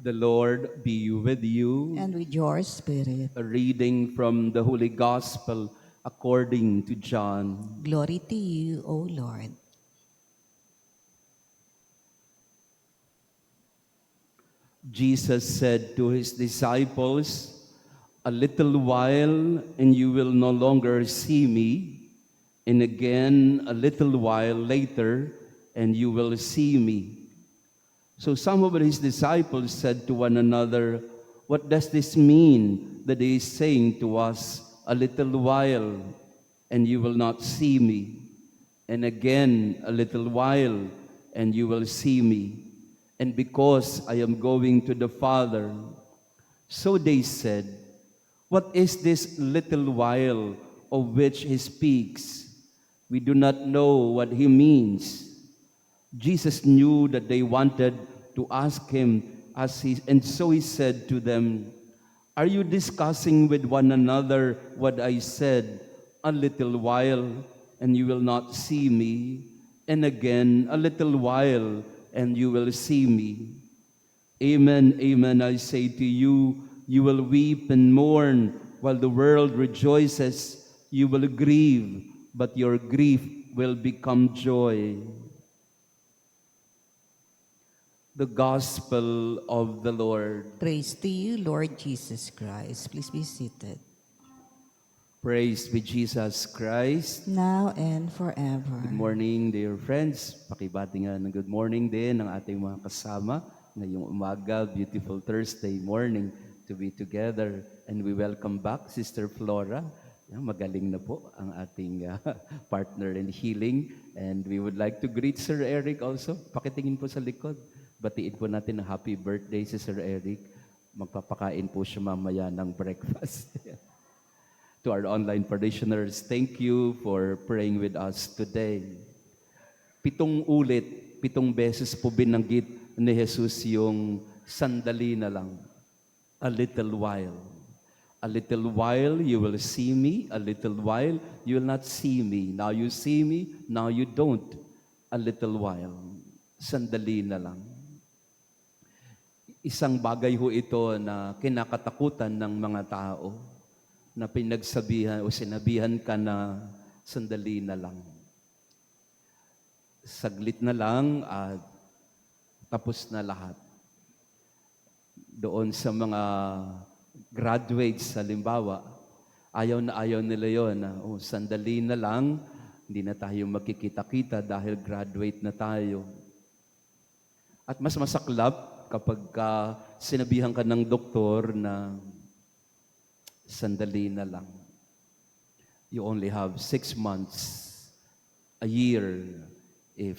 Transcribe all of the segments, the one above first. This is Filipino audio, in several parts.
The Lord be with you. And with your spirit. A reading from the Holy Gospel according to John. Glory to you, O Lord. Jesus said to his disciples, "A little while and you will no longer see me, and again a little while later and you will see me." So some of his disciples said to one another, "What does this mean that he is saying to us, 'A little while and you will not see me, and again a little while and you will see me, and because I am going to the Father?'" So they said, "What is this little while of which he speaks? We do not know what he means." Jesus knew that they wanted to ask him, and so he said to them, "Are you discussing with one another what I said? 'A little while and you will not see me, and again a little while and you will see me.' Amen, amen, I say to you, you will weep and mourn while the world rejoices. You will grieve, but your grief will become joy." The Gospel of the Lord. Praise to you, Lord Jesus Christ. Please be seated. Praise be Jesus Christ. Now and forever. Good morning, dear friends. Pakibati nga ng good morning din ng ating mga kasama ngayong umaga, beautiful Thursday morning to be together. And we welcome back Sister Flora. Magaling na po ang ating partner in healing. And we would like to greet Sir Eric also. Pakitingin po sa likod. Batiin po natin ng happy birthday si Sir Eric. Magpapakain po siya mamaya ng breakfast. To our online parishioners, thank you for praying with us today. 7 beses po binanggit ni Jesus yung sandali na lang. A little while. A little while you will see me, a little while you will not see me. Now you see me, now you don't. A little while. Sandali na lang. Isang bagay ho ito na kinakatakutan ng mga tao na pinagsabihan o sinabihan ka na sandali na lang. Saglit na lang at tapos na lahat. Doon sa mga graduates, halimbawa, ayaw nila yon na sandali na lang, hindi na tayo magkikita-kita dahil graduate na tayo. At mas masaklap kapag sinabihan ka ng doktor na sandali na lang. You only have 6 months, a year, if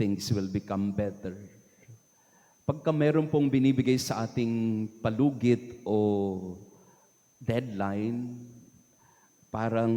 things will become better. Pagka meron pong binibigay sa ating palugit o deadline, parang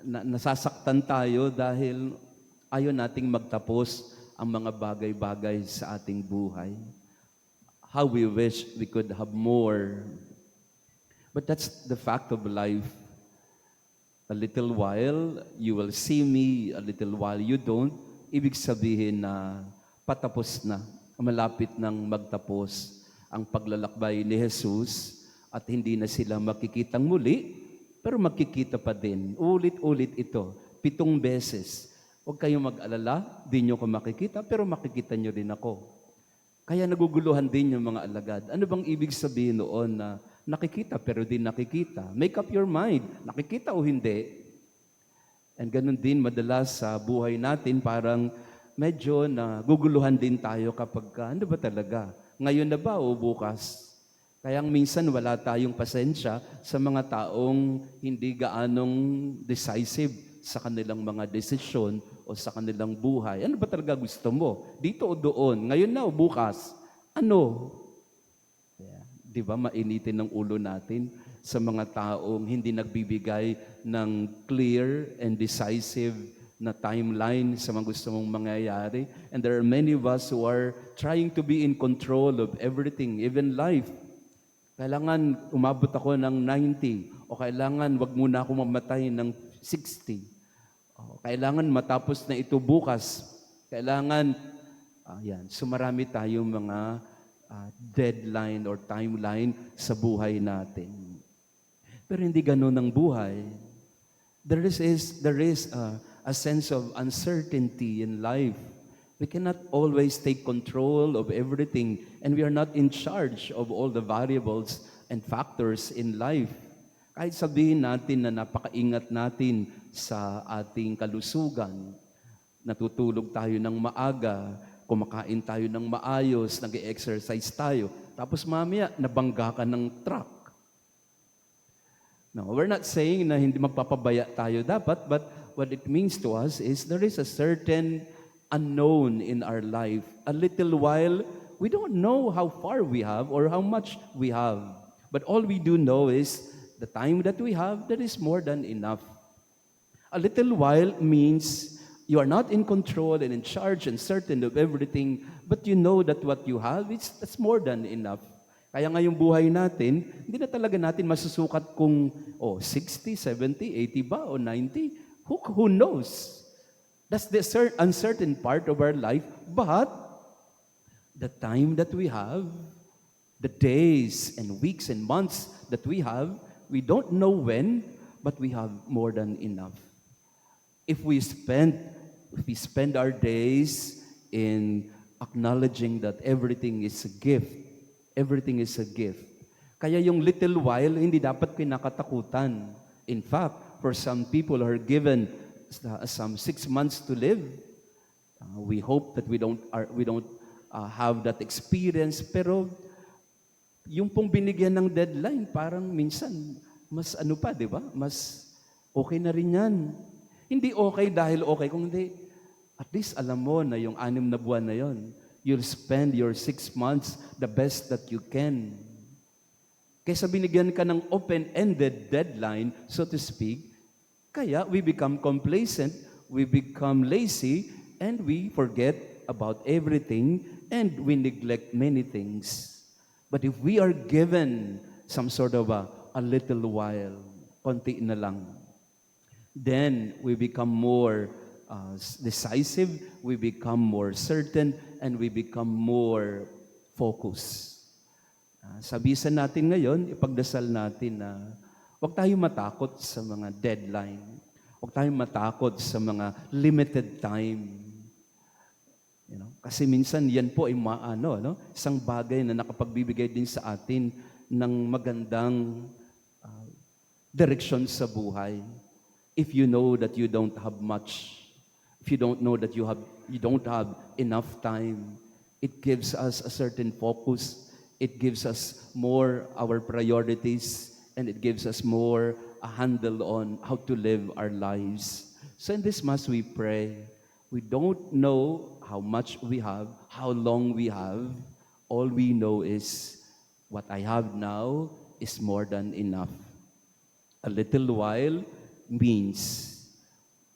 nasasaktan tayo dahil ayaw nating magtapos ang mga bagay-bagay sa ating buhay. How we wish we could have more. But that's the fact of life. A little while, you will see me. A little while, you don't. Ibig sabihin na patapos na, malapit nang magtapos ang paglalakbay ni Jesus at hindi na sila makikitang muli, pero makikita pa din. Ulit-ulit ito, 7 beses. Huwag kayong mag-alala, di nyo ko makikita, pero makikita nyo rin ako. Kaya naguguluhan din yung mga alagad. Ano bang ibig sabihin noon na nakikita pero di nakikita? Make up your mind. Nakikita o hindi? And ganun din madalas sa buhay natin, parang medyo naguguluhan din tayo kapag ano ba talaga? Ngayon na ba o bukas? Kaya minsan wala tayong pasensya sa mga taong hindi gaanong decisive sa kanilang mga desisyon o sa kanilang buhay. Ano ba talaga gusto mo? Dito o doon? Ngayon na o bukas? Ano? Di ba mainitin ng ulo natin sa mga taong hindi nagbibigay ng clear and decisive na timeline sa mga gusto mong mangyayari. And there are many of us who are trying to be in control of everything, even life. Kailangan umabot ako ng 90 o kailangan wag muna ako mamatay ng 60. Kailangan matapos na ito bukas. Kailangan, yan. So marami tayong mga deadline or timeline sa buhay natin. Pero hindi ganun ang buhay. There is a sense of uncertainty in life. We cannot always take control of everything, and we are not in charge of all the variables and factors in life. Kahit sabihin natin na napakaingat natin sa ating kalusugan, natutulog tayo ng maaga, kumakain tayo ng maayos, nag-exercise tayo, tapos mamaya nabangga ka ng truck. No, we're not saying na hindi magpapabaya tayo dapat, but what it means to us is there is a certain unknown in our life. A little while, we don't know how far we have or how much we have. But all we do know is the time that we have, that is more than enough. A little while means you are not in control and in charge and certain of everything, but you know that what you have, that's more than enough. Kaya ngayong buhay natin, hindi na talaga natin masusukat kung 60, 70, 80 ba o 90. Who knows? That's the uncertain part of our life. But the time that we have, the days and weeks and months that we have, we don't know when, but we have more than enough. If we spend our days in acknowledging that everything is a gift, everything is a gift. Kaya yung little while, hindi dapat kinakatakutan. In fact, for some people who are given some 6 months to live, we hope that we don't have that experience. Pero yung pong binigyan ng deadline, parang minsan, mas ano pa, di ba? Mas okay na rin yan. Hindi okay dahil okay, kung hindi, at least alam mo na yung 6 na buwan na yon, you'll spend your 6 months the best that you can. Kaysa binigyan ka ng open-ended deadline, so to speak, kaya we become complacent, we become lazy, and we forget about everything, and we neglect many things. But if we are given some sort of a little while, konti na lang, then we become more decisive, we become more certain, and we become more focused. Sabisan natin ngayon, ipagdasal natin na huwag tayong matakot sa mga deadline. Huwag tayong matakot sa mga limited time. Kasi minsan yan po ay isang bagay na nakapagbibigay din sa atin ng magandang direksyon sa buhay. If you know that you don't have much, if you don't know that you don't have enough time, it gives us a certain focus. It gives us more our priorities, and it gives us more a handle on how to live our lives. So in this Mass we pray. We don't know how much we have, how long we have. All we know is what I have now is more than enough. A little while means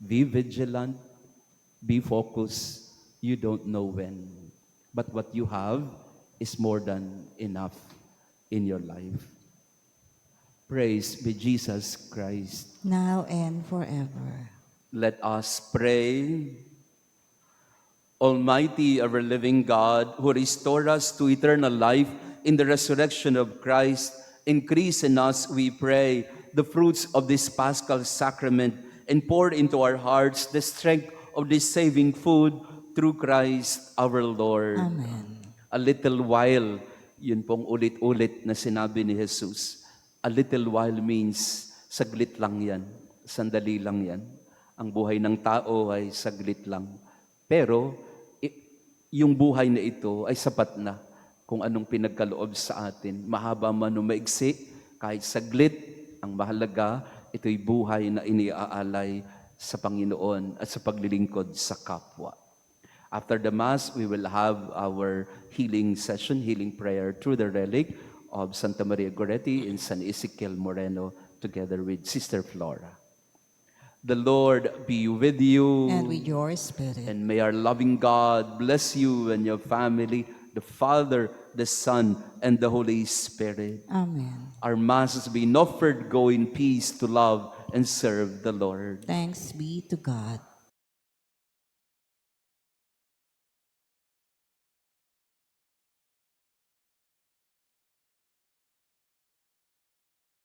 be vigilant, be focused. You don't know when. But what you have is more than enough in your life. Praise be Jesus Christ. Now and forever. Let us pray. Almighty, ever living God, who restore us to eternal life in the resurrection of Christ, increase in us, we pray, the fruits of this Paschal sacrament, and pour into our hearts the strength of this saving food through Christ our Lord. Amen. A little while, yun pong ulit-ulit na sinabi ni Jesus. A little while means saglit lang yan, sandali lang yan. Ang buhay ng tao ay saglit lang. Pero yung buhay na ito ay sapat na kung anong pinagkaloob sa atin. Mahaba man o maigsi, kahit saglit, ang mahalaga, ito'y buhay na iniaalay sa Panginoon at sa paglilingkod sa kapwa. After the Mass, we will have our healing session, healing prayer through the relic of Santa Maria Goretti in San Ezequiel Moreno together with Sister Flora. The Lord be with you. And with your spirit. And may our loving God bless you and your family, the Father, the Son, and the Holy Spirit. Amen. Our Mass has been offered. Go in peace to love and serve the Lord. Thanks be to God.